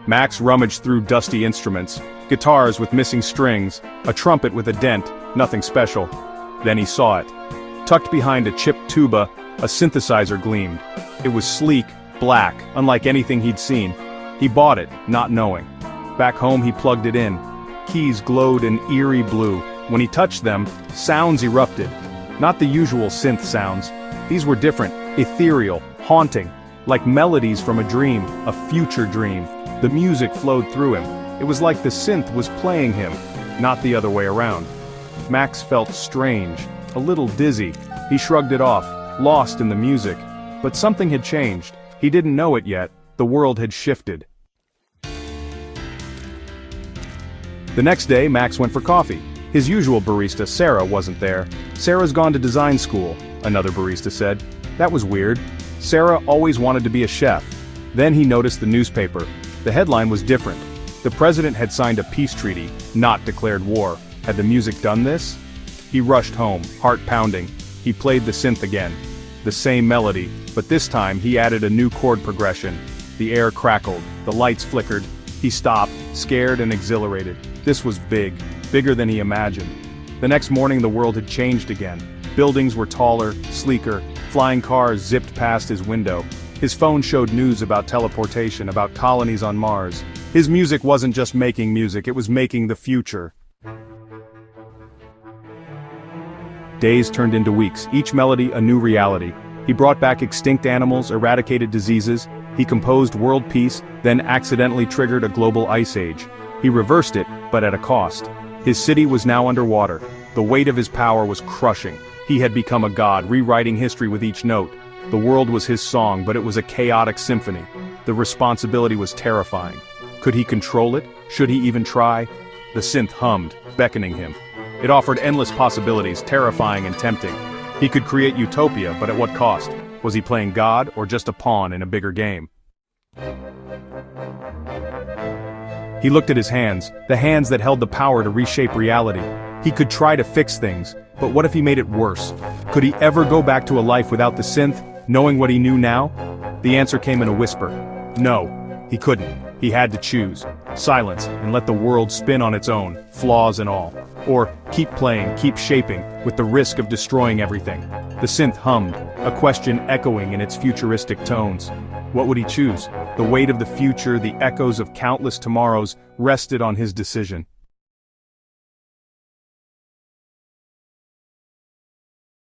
Max rummaged through dusty instruments, guitars with missing strings, a trumpet with a dent, nothing special. Then he saw it. Tucked behind a chipped tuba, a synthesizer gleamed. It was sleek, black, unlike anything he'd seen. He bought it, not knowing. Back home he plugged it in. Keys glowed an eerie blue. When he touched them, sounds erupted. Not the usual synth sounds. These were different, ethereal, haunting, like melodies from a dream, a future dream. The music flowed through him. It was like the synth was playing him, not the other way around. Max felt strange, a little dizzy. He shrugged it off, lost in the music. But something had changed. He didn't know it yet. The world had shifted. The next day, Max went for coffee. His usual barista, Sarah, wasn't there. Sarah's gone to design school, another barista said. That was weird. Sarah always wanted to be a chef. Then he noticed the newspaper. The headline was different. The president had signed a peace treaty, not declared war. Had the music done this? He rushed home, heart pounding. He played the synth again. The same melody, but this time he added a new chord progression. The air crackled, the lights flickered. He stopped, scared and exhilarated. This was big, bigger than he imagined. The next morning the world had changed again. Buildings were taller, sleeker, flying cars zipped past his window. His phone showed news about teleportation, about colonies on Mars. His music wasn't just making music, it was making the future. Days turned into weeks, each melody a new reality. He brought back extinct animals, eradicated diseases. He composed world peace, then accidentally triggered a global ice age. He reversed it, but at a cost. His city was now underwater. The weight of his power was crushing. He had become a god, rewriting history with each note. The world was his song, but it was a chaotic symphony. The responsibility was terrifying. Could he control it? Should he even try? The synth hummed, beckoning him. It offered endless possibilities, terrifying and tempting. He could create utopia, but at what cost? Was he playing God, or just a pawn in a bigger game? He looked at his hands, the hands that held the power to reshape reality. He could try to fix things, but what if he made it worse? Could he ever go back to a life without the synth, knowing what he knew now? The answer came in a whisper. No, he couldn't. He had to choose. Silence, and let the world spin on its own, flaws and all. Or, keep playing, keep shaping, with the risk of destroying everything. The synth hummed, a question echoing in its futuristic tones. What would he choose? The weight of the future, the echoes of countless tomorrows, rested on his decision.